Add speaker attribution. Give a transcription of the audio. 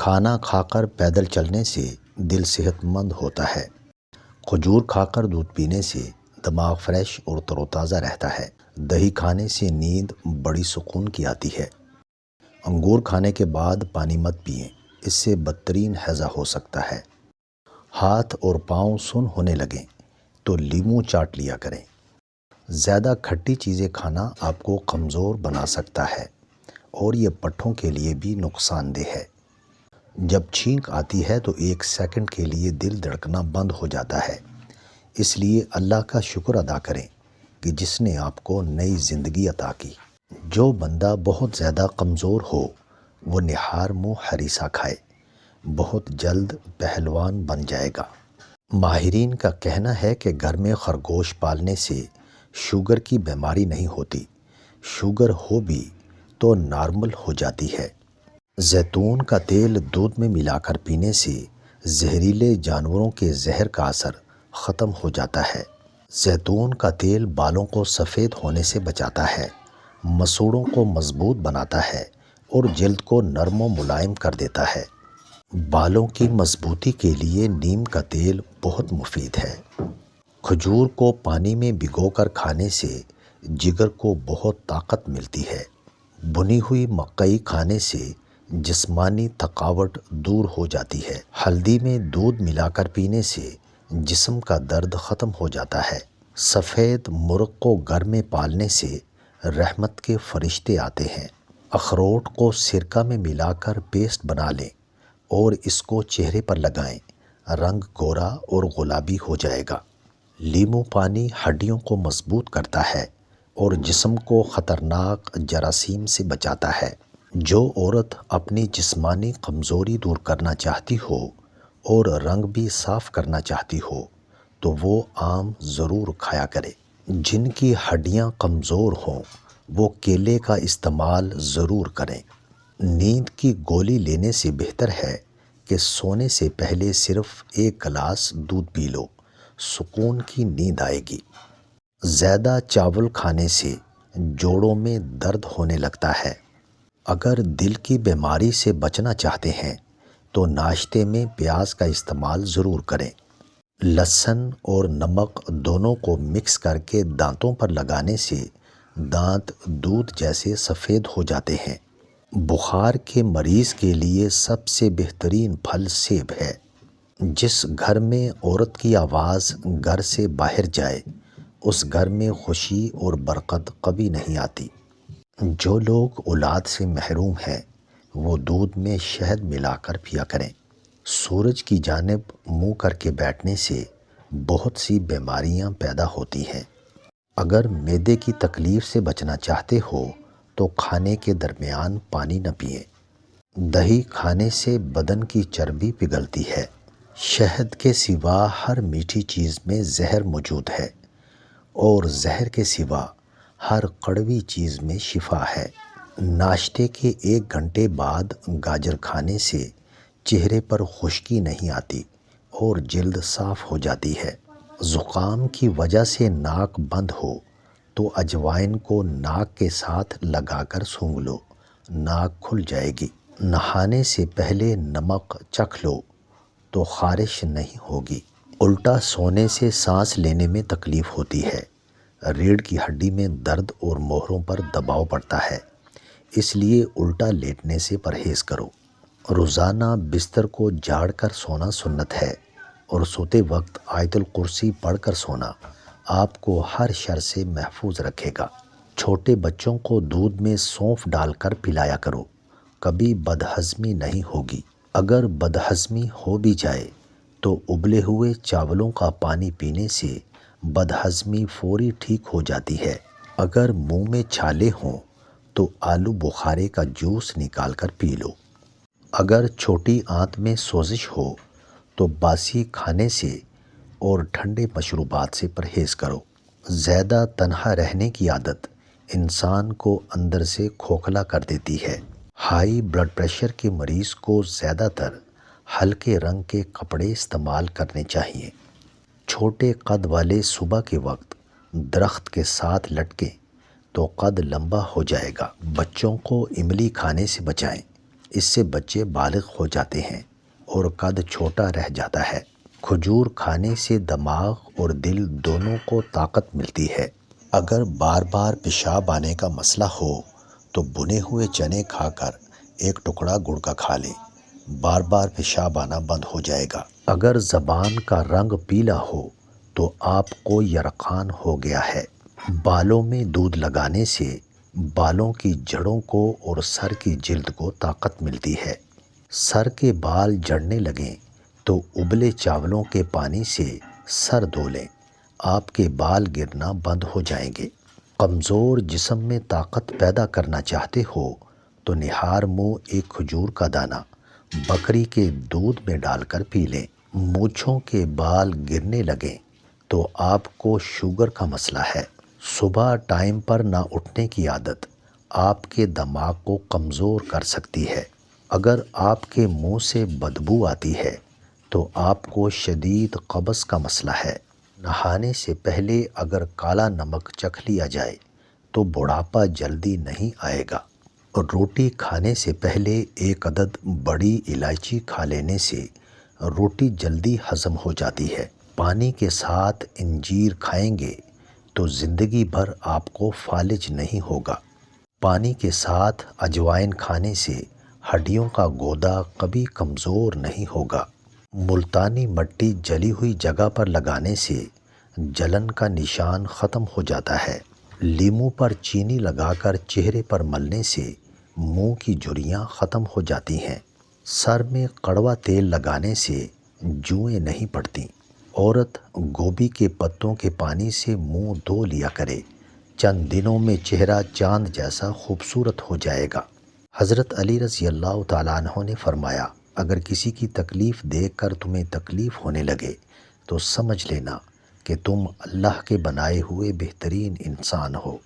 Speaker 1: کھانا کھا کر پیدل چلنے سے دل صحت مند ہوتا ہے۔ کھجور کھا کر دودھ پینے سے دماغ فریش اور تر و تازہ رہتا ہے۔ دہی کھانے سے نیند بڑی سکون کی آتی ہے۔ انگور کھانے کے بعد پانی مت پئیں، اس سے بدترین ہیضہ ہو سکتا ہے۔ ہاتھ اور پاؤں سن ہونے لگیں تو لیموں چاٹ لیا کریں۔ زیادہ کھٹی چیزیں کھانا آپ کو کمزور بنا سکتا ہے اور یہ پٹھوں کے لیے بھی نقصان دہ ہے۔ جب چھینک آتی ہے تو 1 سیکنڈ کے لیے دل دھڑکنا بند ہو جاتا ہے۔ اس لیے اللہ کا شکر ادا کریں کہ جس نے آپ کو نئی زندگی عطا کی۔ جو بندہ بہت زیادہ کمزور ہو وہ نہار منہ ہریسہ کھائے، بہت جلد پہلوان بن جائے گا۔ ماہرین کا کہنا ہے کہ گھر میں خرگوش پالنے سے شوگر کی بیماری نہیں ہوتی، شوگر ہو بھی تو نارمل ہو جاتی ہے۔ زیتون کا تیل دودھ میں ملا کر پینے سے زہریلے جانوروں کے زہر کا اثر ختم ہو جاتا ہے۔ زیتون کا تیل بالوں کو سفید ہونے سے بچاتا ہے، مسوڑوں کو مضبوط بناتا ہے اور جلد کو نرم و ملائم کر دیتا ہے۔ بالوں کی مضبوطی کے لیے نیم کا تیل بہت مفید ہے۔ کھجور کو پانی میں بھگو کر کھانے سے جگر کو بہت طاقت ملتی ہے۔ بھنی ہوئی مکئی کھانے سے جسمانی تھکاوٹ دور ہو جاتی ہے۔ ہلدی میں دودھ ملا کر پینے سے جسم کا درد ختم ہو جاتا ہے۔ سفید مرغ کو گھر میں پالنے سے رحمت کے فرشتے آتے ہیں۔ اخروٹ کو سرکہ میں ملا کر پیسٹ بنا لیں اور اس کو چہرے پر لگائیں، رنگ گورا اور گلابی ہو جائے گا۔ لیموں پانی ہڈیوں کو مضبوط کرتا ہے اور جسم کو خطرناک جراثیم سے بچاتا ہے۔ جو عورت اپنی جسمانی کمزوری دور کرنا چاہتی ہو اور رنگ بھی صاف کرنا چاہتی ہو تو وہ آم ضرور کھایا کرے۔ جن کی ہڈیاں کمزور ہوں وہ کیلے کا استعمال ضرور کریں۔ نیند کی گولی لینے سے بہتر ہے کہ سونے سے پہلے صرف 1 گلاس دودھ پی لو، سکون کی نیند آئے گی۔ زیادہ چاول کھانے سے جوڑوں میں درد ہونے لگتا ہے۔ اگر دل کی بیماری سے بچنا چاہتے ہیں تو ناشتے میں پیاز کا استعمال ضرور کریں۔ لہسن اور نمک دونوں کو مکس کر کے دانتوں پر لگانے سے دانت دودھ جیسے سفید ہو جاتے ہیں۔ بخار کے مریض کے لیے سب سے بہترین پھل سیب ہے۔ جس گھر میں عورت کی آواز گھر سے باہر جائے اس گھر میں خوشی اور برکت کبھی نہیں آتی۔ جو لوگ اولاد سے محروم ہیں وہ دودھ میں شہد ملا کر پیا کریں۔ سورج کی جانب منہ کر کے بیٹھنے سے بہت سی بیماریاں پیدا ہوتی ہیں۔ اگر معدے کی تکلیف سے بچنا چاہتے ہو تو کھانے کے درمیان پانی نہ پئیں۔ دہی کھانے سے بدن کی چربی پگھلتی ہے۔ شہد کے سوا ہر میٹھی چیز میں زہر موجود ہے اور زہر کے سوا ہر کڑوی چیز میں شفا ہے۔ ناشتے کے 1 گھنٹے بعد گاجر کھانے سے چہرے پر خشکی نہیں آتی اور جلد صاف ہو جاتی ہے۔ زکام کی وجہ سے ناک بند ہو تو اجوائن کو ناک کے ساتھ لگا کر سونگھ لو، ناک کھل جائے گی۔ نہانے سے پہلے نمک چکھ لو تو خارش نہیں ہوگی۔ الٹا سونے سے سانس لینے میں تکلیف ہوتی ہے، ریڑھ کی ہڈی میں درد اور موہروں پر دباؤ پڑتا ہے، اس لیے الٹا لیٹنے سے پرہیز کرو۔ روزانہ بستر کو جھاڑ کر سونا سنت ہے اور سوتے وقت آیت الکرسی پڑھ کر سونا آپ کو ہر شر سے محفوظ رکھے گا۔ چھوٹے بچوں کو دودھ میں سونف ڈال کر پلایا کرو، کبھی بدہضمی نہیں ہوگی۔ اگر بدہضمی ہو بھی جائے تو ابلے ہوئے چاولوں کا پانی پینے سے بدہضمی فوری ٹھیک ہو جاتی ہے۔ اگر منہ میں چھالے ہوں تو آلو بخارے کا جوس نکال کر پی لو۔ اگر چھوٹی آنت میں سوزش ہو تو باسی کھانے سے اور ٹھنڈے مشروبات سے پرہیز کرو۔ زیادہ تنہا رہنے کی عادت انسان کو اندر سے کھوکھلا کر دیتی ہے۔ ہائی بلڈ پریشر کے مریض کو زیادہ تر ہلکے رنگ کے کپڑے استعمال کرنے چاہیے۔ چھوٹے قد والے صبح کے وقت درخت کے ساتھ لٹکیں تو قد لمبا ہو جائے گا۔ بچوں کو املی کھانے سے بچائیں، اس سے بچے بالغ ہو جاتے ہیں اور قد چھوٹا رہ جاتا ہے۔ کھجور کھانے سے دماغ اور دل دونوں کو طاقت ملتی ہے۔ اگر بار بار پیشاب آنے کا مسئلہ ہو تو بنے ہوئے چنے کھا کر ایک ٹکڑا گڑ کا کھا لیں، بار بار پیشاب آنا بند ہو جائے گا۔ اگر زبان کا رنگ پیلا ہو تو آپ کو یرقان ہو گیا ہے۔ بالوں میں دودھ لگانے سے بالوں کی جڑوں کو اور سر کی جلد کو طاقت ملتی ہے۔ سر کے بال جڑنے لگیں تو ابلے چاولوں کے پانی سے سر دھو لیں، آپ کے بال گرنا بند ہو جائیں گے۔ کمزور جسم میں طاقت پیدا کرنا چاہتے ہو تو نہار منہ ایک کھجور کا دانہ بکری کے دودھ میں ڈال کر پی لیں۔ مونچھوں کے بال گرنے لگیں تو آپ کو شوگر کا مسئلہ ہے۔ صبح ٹائم پر نہ اٹھنے کی عادت آپ کے دماغ کو کمزور کر سکتی ہے۔ اگر آپ کے منہ سے بدبو آتی ہے تو آپ کو شدید قبض کا مسئلہ ہے۔ نہانے سے پہلے اگر کالا نمک چکھ لیا جائے تو بڑھاپا جلدی نہیں آئے گا۔ روٹی کھانے سے پہلے ایک عدد بڑی الائچی کھا لینے سے روٹی جلدی ہضم ہو جاتی ہے۔ پانی کے ساتھ انجیر کھائیں گے تو زندگی بھر آپ کو فالج نہیں ہوگا۔ پانی کے ساتھ اجوائن کھانے سے ہڈیوں کا گودا کبھی کمزور نہیں ہوگا۔ ملتانی مٹی جلی ہوئی جگہ پر لگانے سے جلن کا نشان ختم ہو جاتا ہے۔ لیموں پر چینی لگا کر چہرے پر ملنے سے منہ کی جھریاں ختم ہو جاتی ہیں۔ سر میں کڑوا تیل لگانے سے جوئیں نہیں پڑتی۔ عورت گوبھی کے پتوں کے پانی سے منہ دھو لیا کرے، چند دنوں میں چہرہ چاند جیسا خوبصورت ہو جائے گا۔ حضرت علی رضی اللہ تعالیٰ عنہ نے فرمایا، اگر کسی کی تکلیف دیکھ کر تمہیں تکلیف ہونے لگے تو سمجھ لینا کہ تم اللہ کے بنائے ہوئے بہترین انسان ہو۔